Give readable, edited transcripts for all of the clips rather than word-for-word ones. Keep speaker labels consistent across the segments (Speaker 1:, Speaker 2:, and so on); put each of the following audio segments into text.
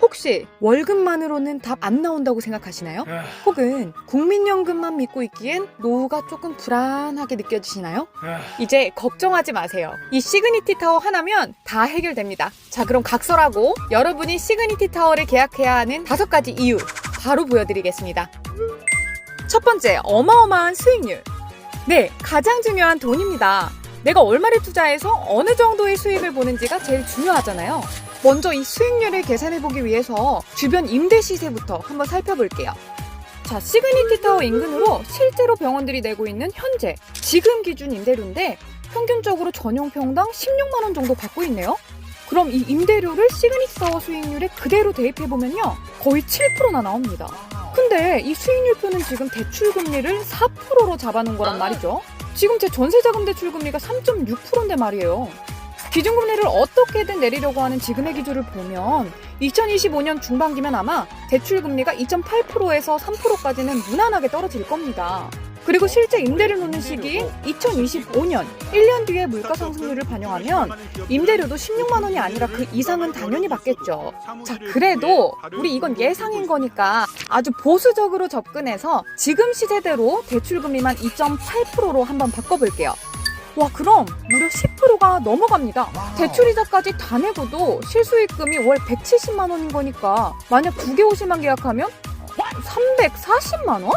Speaker 1: 혹시 월급만으로는 답 안 나온다고 생각하시나요? 혹은 국민연금만 믿고 있기엔 노후가 조금 불안하게 느껴지시나요? 이제 걱정하지 마세요. 이 시그니티 타워 하나면 다 해결됩니다. 자, 그럼 각설하고 여러분이 시그니티 타워를 계약해야 하는 5가지 이유 바로 보여드리겠습니다. 첫 번째, 어마어마한 수익률. 네, 가장 중요한 돈입니다. 내가 얼마를 투자해서 어느 정도의 수익을 보는지가 제일 중요하잖아요. 먼저 이 수익률을 계산해보기 위해서 주변 임대 시세부터 한번 살펴볼게요. 자, 시그니티 타워 인근으로 실제로 병원들이 내고 있는 현재 지금 기준 임대료인데 평균적으로 전용 평당 16만 원 정도 받고 있네요. 그럼 이 임대료를 시그니티 타워 수익률에 그대로 대입해보면요, 거의 7%나 나옵니다. 근데 이 수익률표는 지금 대출금리를 4%로 잡아놓은 거란 말이죠. 지금 제 전세자금 대출금리가 3.6%인데 말이에요. 기준금리를 어떻게든 내리려고 하는 지금의 기조를 보면 2025년 중반기면 아마 대출금리가 2.8%에서 3%까지는 무난하게 떨어질 겁니다. 그리고 실제 임대를 놓는 시기인 2025년 1년 뒤에 물가 상승률을 반영하면 임대료도 16만 원이 아니라 그 이상은 당연히 받겠죠. 자, 그래도 우리 이건 예상인 거니까 아주 보수적으로 접근해서 지금 시세대로 대출금리만 2.8%로 한번 바꿔볼게요. 와, 그럼 무려 10%가 넘어갑니다. 대출이자까지 다 내고도 실수익금이 월 170만 원인 거니까 만약 2개 호실만 계약하면 340만 원?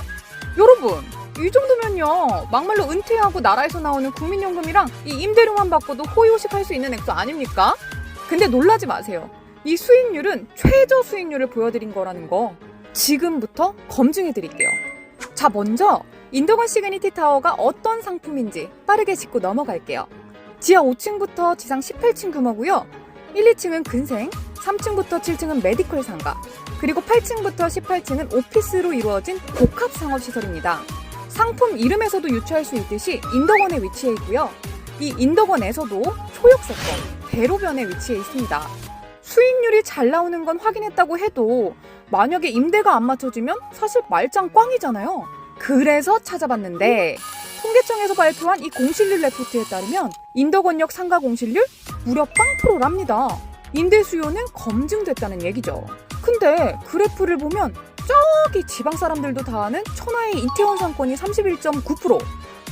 Speaker 1: 여러분, 이 정도면요, 막말로 은퇴하고 나라에서 나오는 국민연금이랑 이 임대료만 받고도 호의호식 할 수 있는 액수 아닙니까? 근데 놀라지 마세요. 이 수익률은 최저 수익률을 보여드린 거라는 거 지금부터 검증해 드릴게요. 자, 먼저 인덕원 시그니티 타워가 어떤 상품인지 빠르게 짚고 넘어갈게요. 지하 5층부터 지상 18층 규모고요. 1, 2층은 근생, 3층부터 7층은 메디컬 상가, 그리고 8층부터 18층은 오피스로 이루어진 복합 상업시설입니다. 상품 이름에서도 유추할 수 있듯이 인덕원에 위치해 있고요. 이 인덕원에서도 초역세권, 대로변에 위치해 있습니다. 수익률이 잘 나오는 건 확인했다고 해도 만약에 임대가 안 맞춰지면 사실 말짱 꽝이잖아요. 그래서 찾아봤는데 통계청에서 발표한 이 공실률 레포트에 따르면 인덕원역 상가 공실률 무려 0%랍니다. 임대 수요는 검증됐다는 얘기죠. 근데 그래프를 보면 저기 지방 사람들도 다 아는 천하의 이태원 상권이 31.9%,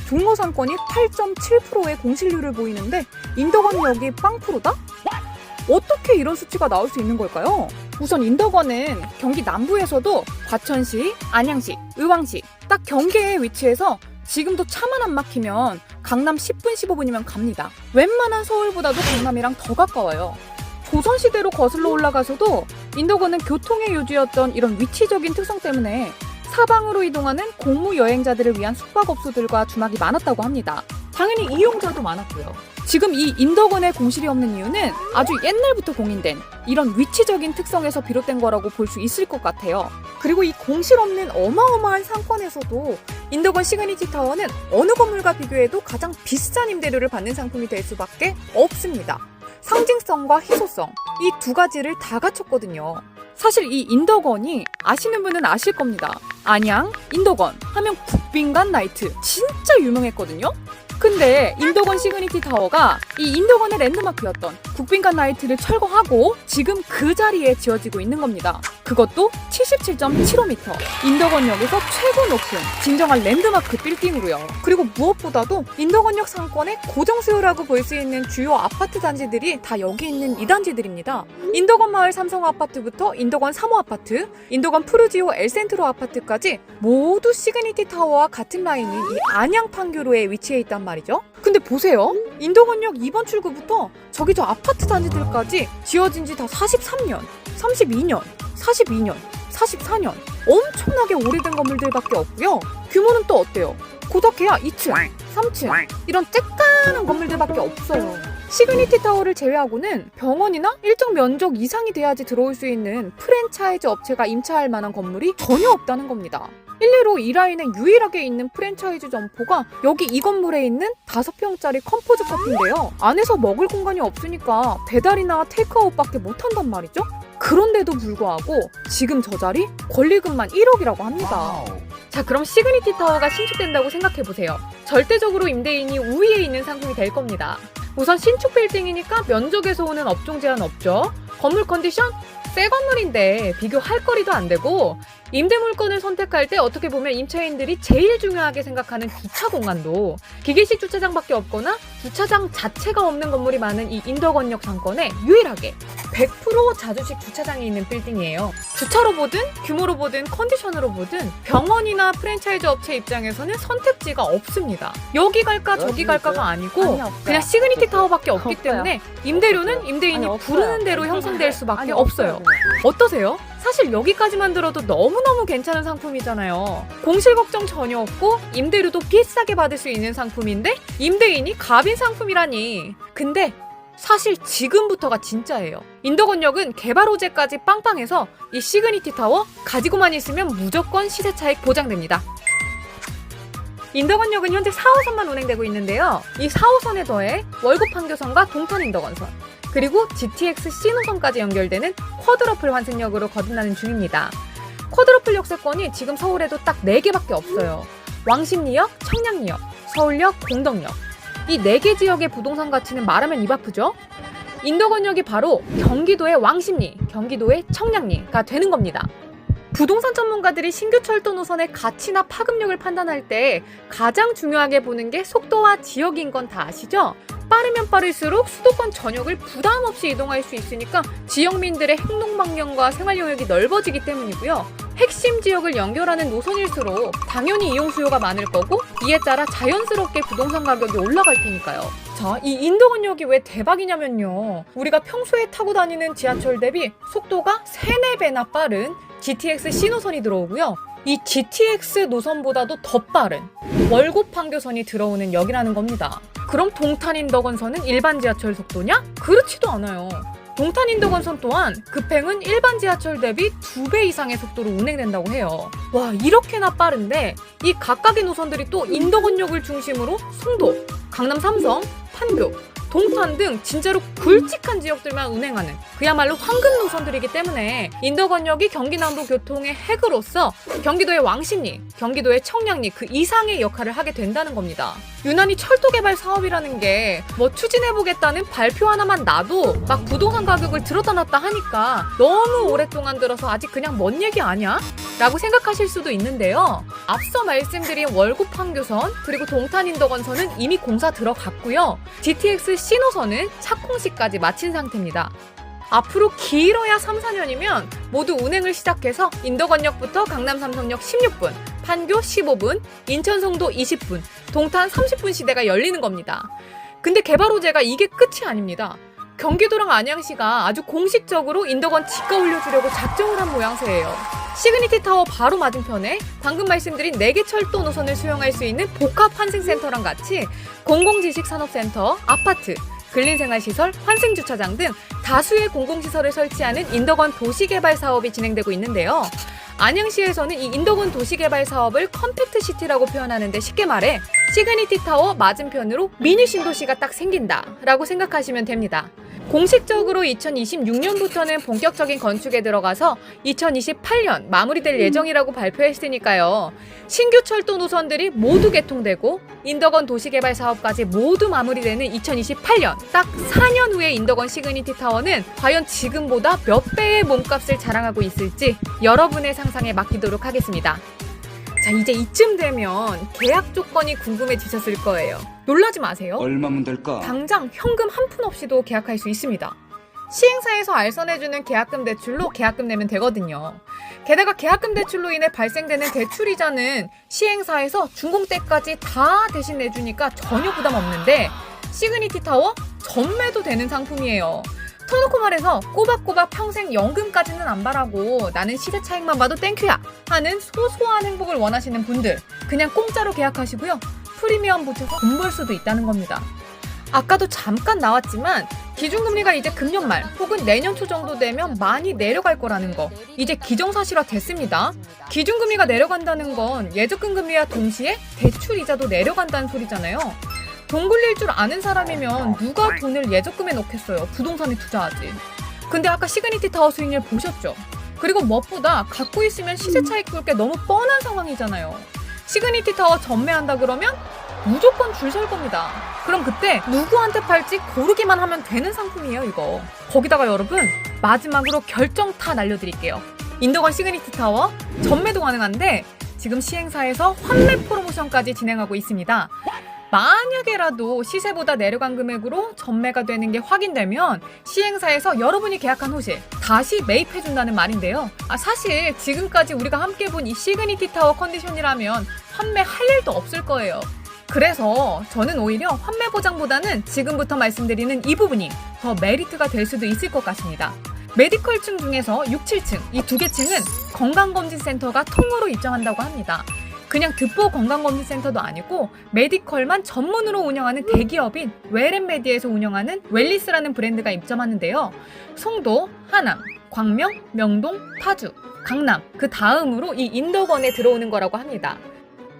Speaker 1: 종로 상권이 8.7%의 공실률을 보이는데 인덕원역이 0%다? 어떻게 이런 수치가 나올 수 있는 걸까요? 우선 인덕원은 경기 남부에서도 과천시, 안양시, 의왕시 딱 경계에 위치해서 지금도 차만 안 막히면 강남 10분 15분이면 갑니다. 웬만한 서울보다도 강남이랑 더 가까워요. 조선시대로 거슬러 올라가서도 인덕원은 교통의 요지였던 이런 위치적인 특성 때문에 사방으로 이동하는 공무 여행자들을 위한 숙박업소들과 주막이 많았다고 합니다. 당연히 이용자도 많았고요. 지금 이 인덕원에 공실이 없는 이유는 아주 옛날부터 공인된 이런 위치적인 특성에서 비롯된 거라고 볼 수 있을 것 같아요. 그리고 이 공실 없는 어마어마한 상권에서도 인덕원 시그니티 타워는 어느 건물과 비교해도 가장 비싼 임대료를 받는 상품이 될 수밖에 없습니다. 상징성과 희소성, 이 두 가지를 다 갖췄거든요. 사실 이 인덕원이 아시는 분은 아실 겁니다. 안양, 인덕원 하면 국빈관 나이트 진짜 유명했거든요. 근데 인덕원 시그니티 타워가 이 인덕원의 랜드마크였던 국빈관 나이트를 철거하고 지금 그 자리에 지어지고 있는 겁니다. 그것도 77.75m, 인덕원역에서 최고 높은 진정한 랜드마크 빌딩으로요. 그리고 무엇보다도 인덕원역 상권의 고정수요라고 볼 수 있는 주요 아파트 단지들이 다 여기 있는 이 단지들입니다. 인덕원 마을 삼성호 아파트부터 인덕원 3호 아파트, 인덕원 푸르지오 엘센트로 아파트까지 모두 시그니티 타워와 같은 라인인 이 안양 판교로에 위치해 있단 말이죠. 근데 보세요. 인덕원역 2번 출구부터 저기 저 아파트 단지들까지 지어진 지 다 43년, 32년, 42년, 44년 엄청나게 오래된 건물들밖에 없고요. 규모는 또 어때요? 고작해야 2층, 3층 이런 쬐깐한 건물들밖에 없어요. 시그니티 타워를 제외하고는 병원이나 일정 면적 이상이 돼야지 들어올 수 있는 프랜차이즈 업체가 임차할 만한 건물이 전혀 없다는 겁니다. 일례로 이 라인에 유일하게 있는 프랜차이즈 점포가 여기 이 건물에 있는 5평짜리 컴포즈 카페인데요. 안에서 먹을 공간이 없으니까 배달이나 테이크아웃밖에 못한단 말이죠. 그런데도 불구하고 지금 저 자리 권리금만 1억이라고 합니다. 자, 그럼 시그니티 타워가 신축된다고 생각해보세요. 절대적으로 임대인이 우위에 있는 상품이 될 겁니다. 우선 신축 빌딩이니까 면적에서 오는 업종 제한 없죠. 건물 컨디션 새 건물인데 비교할 거리도 안 되고 임대 물건을 선택할 때 어떻게 보면 임차인들이 제일 중요하게 생각하는 주차 공간도 기계식 주차장밖에 없거나 주차장 자체가 없는 건물이 많은 이 인덕원역 상권에 유일하게 100% 자주식 주차장이 있는 빌딩이에요. 주차로 보든 규모로 보든 컨디션으로 보든 병원이나 프랜차이즈 업체 입장에서는 선택지가 없습니다. 여기 갈까 저기 갈까가 아니고 그냥 시그니티 타워밖에 없기 때문에 임대료는 임대인이 부르는 대로 형성될 수밖에 없어요. 어떠세요? 사실 여기까지만 들어도 너무너무 괜찮은 상품이잖아요. 공실 걱정 전혀 없고 임대료도 비싸게 받을 수 있는 상품인데 임대인이 갑인 상품이라니. 근데 사실 지금부터가 진짜예요. 인덕원역은 개발 호재까지 빵빵해서 이 시그니티 타워 가지고만 있으면 무조건 시세 차익 보장됩니다. 인덕원역은 현재 4호선만 운행되고 있는데요. 이 4호선에 더해 월곡판교선과 동탄인덕원선 그리고 GTX C노선까지 연결되는 쿼드러플 환승역으로 거듭나는 중입니다. 쿼드러플 역세권이 지금 서울에도 딱 4개밖에 없어요. 왕십리역, 청량리역, 서울역, 공덕역. 이 4개 지역의 부동산 가치는 말하면 입 아프죠? 인덕원역이 바로 경기도의 왕십리, 경기도의 청량리가 되는 겁니다. 부동산 전문가들이 신규 철도 노선의 가치나 파급력을 판단할 때 가장 중요하게 보는 게 속도와 지역인 건 다 아시죠? 빠르면 빠를수록 수도권 전역을 부담 없이 이동할 수 있으니까 지역민들의 행동 반경과 생활 영역이 넓어지기 때문이고요. 핵심 지역을 연결하는 노선일수록 당연히 이용 수요가 많을 거고 이에 따라 자연스럽게 부동산 가격이 올라갈 테니까요. 자, 이 인덕원역이 왜 대박이냐면요. 우리가 평소에 타고 다니는 지하철 대비 속도가 3-4배나 빠른 GTX C노선이 들어오고요. 이 GTX 노선보다도 더 빠른 월곡판교선이 들어오는 역이라는 겁니다. 그럼 동탄인덕원선은 일반 지하철 속도냐? 그렇지도 않아요. 동탄인덕원선 또한 급행은 일반 지하철 대비 2배 이상의 속도로 운행된다고 해요. 와, 이렇게나 빠른데 이 각각의 노선들이 또 인덕원역을 중심으로 송도, 강남 삼성, 판교, 동탄 등 진짜로 굵직한 지역들만 운행하는 그야말로 황금 노선들이기 때문에 인덕원역이 경기남도 교통의 핵으로서 경기도의 왕십리, 경기도의 청량리 그 이상의 역할을 하게 된다는 겁니다. 유난히 철도 개발 사업이라는 게 뭐 추진해보겠다는 발표 하나만 나도 막 부동산 가격을 들었다 놨다 하니까 너무 오랫동안 들어서 아직 그냥 먼 얘기 아니야? 라고 생각하실 수도 있는데요. 앞서 말씀드린 월곡판교선 그리고 동탄인덕원선은 이미 공사 들어갔고요. GTX C노선은 착공시까지 마친 상태입니다. 앞으로 길어야 3-4년이면 모두 운행을 시작해서 인덕원역부터 강남 삼성역 16분, 판교 15분, 인천 송도 20분, 동탄 30분 시대가 열리는 겁니다. 근데 개발 호재가 이게 끝이 아닙니다. 경기도랑 안양시가 아주 공식적으로 인덕원 지가 올려주려고 작정을 한 모양새예요. 시그니티 타워 바로 맞은편에 방금 말씀드린 4개 철도 노선을 수용할 수 있는 복합 환승센터랑 같이 공공지식산업센터, 아파트, 근린생활시설, 환승주차장 등 다수의 공공시설을 설치하는 인덕원 도시개발 사업이 진행되고 있는데요. 안양시에서는 이 인덕원 도시개발 사업을 컴팩트시티라고 표현하는데 쉽게 말해 시그니티 타워 맞은편으로 미니 신도시가 딱 생긴다 라고 생각하시면 됩니다. 공식적으로 2026년부터는 본격적인 건축에 들어가서 2028년 마무리될 예정이라고 발표했으니까요. 신규 철도 노선들이 모두 개통되고 인덕원 도시개발 사업까지 모두 마무리되는 2028년 딱 4년 후에 인덕원 시그니티 타워는 과연 지금보다 몇 배의 몸값을 자랑하고 있을지 여러분의 상상에 맡기도록 하겠습니다. 자, 이제 이쯤 되면 계약 조건이 궁금해지셨을 거예요. 놀라지 마세요.
Speaker 2: 얼마면 될까?
Speaker 1: 당장 현금 한 푼 없이도 계약할 수 있습니다. 시행사에서 알선해주는 계약금 대출로 계약금 내면 되거든요. 게다가 계약금 대출로 인해 발생되는 대출이자는 시행사에서 준공 때까지 다 대신 내주니까 전혀 부담 없는데 시그니티 타워 전매도 되는 상품이에요. 터놓고 말해서 꼬박꼬박 평생 연금까지는 안 바라고 나는 시세 차익만 봐도 땡큐야 하는 소소한 행복을 원하시는 분들 그냥 공짜로 계약하시고요. 프리미엄 붙여서 돈 벌 수도 있다는 겁니다. 아까도 잠깐 나왔지만 기준금리가 이제 금년 말 혹은 내년 초 정도 되면 많이 내려갈 거라는 거 이제 기정사실화 됐습니다. 기준금리가 내려간다는 건 예적금 금리와 동시에 대출이자도 내려간다는 소리잖아요. 돈 굴릴 줄 아는 사람이면 누가 돈을 예적금에 넣겠어요. 부동산에 투자하지. 근데 아까 시그니티 타워 수익률 보셨죠? 그리고 무엇보다 갖고 있으면 시세 차익 볼 게 너무 뻔한 상황이잖아요. 시그니티 타워 전매한다 그러면 무조건 줄 설 겁니다. 그럼 그때 누구한테 팔지 고르기만 하면 되는 상품이에요, 이거. 거기다가 여러분, 마지막으로 결정타 날려드릴게요. 인덕원 시그니티 타워 전매도 가능한데 지금 시행사에서 환매 프로모션까지 진행하고 있습니다. 만약에라도 시세보다 내려간 금액으로 전매가 되는 게 확인되면 시행사에서 여러분이 계약한 호실 다시 매입해준다는 말인데요. 사실 지금까지 우리가 함께 본 이 시그니티 타워 컨디션이라면 환매할 일도 없을 거예요. 그래서 저는 오히려 환매 보장보다는 지금부터 말씀드리는 이 부분이 더 메리트가 될 수도 있을 것 같습니다. 메디컬층 중에서 6, 7층 이 두 개 층은 건강검진센터가 통으로 입점한다고 합니다. 그냥 듣보 건강검진센터도 아니고 메디컬만 전문으로 운영하는 대기업인 웰앤메디에서 운영하는 웰리스라는 브랜드가 입점하는데요. 송도, 하남, 광명, 명동, 파주, 강남 그 다음으로 이 인덕원에 들어오는 거라고 합니다.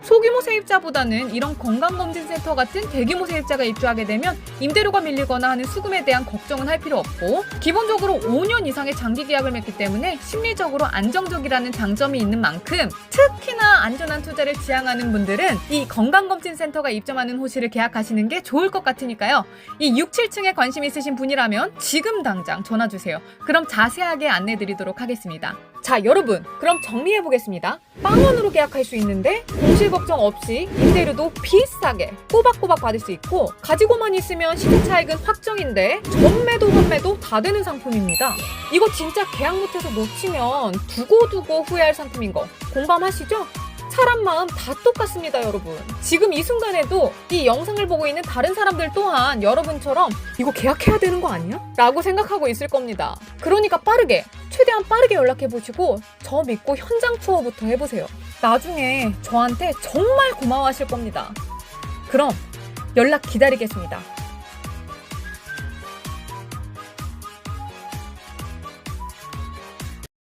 Speaker 1: 소규모 세입자보다는 이런 건강검진센터 같은 대규모 세입자가 입주하게 되면 임대료가 밀리거나 하는 수금에 대한 걱정은 할 필요 없고 기본적으로 5년 이상의 장기 계약을 맺기 때문에 심리적으로 안정적이라는 장점이 있는 만큼 특히나 안전한 투자를 지향하는 분들은 이 건강검진센터가 입점하는 호실을 계약하시는 게 좋을 것 같으니까요. 이 6, 7층에 관심 있으신 분이라면 지금 당장 전화주세요. 그럼 자세하게 안내드리도록 하겠습니다. 자, 여러분, 그럼 정리해보겠습니다. 빵원으로 계약할 수 있는데 공실 걱정 없이 임대료도 비싸게 꼬박꼬박 받을 수 있고 가지고만 있으면 시세 차익은 확정인데 전매도 환매도 다 되는 상품입니다. 이거 진짜 계약 못해서 놓치면 두고두고 후회할 상품인 거 공감하시죠? 사람 마음 다 똑같습니다, 여러분. 지금 이 순간에도 이 영상을 보고 있는 다른 사람들 또한 여러분처럼 이거 계약해야 되는 거 아니야? 라고 생각하고 있을 겁니다. 그러니까 최대한 빠르게 연락해보시고 저 믿고 현장 투어부터 해보세요. 나중에 저한테 정말 고마워하실 겁니다. 그럼 연락 기다리겠습니다.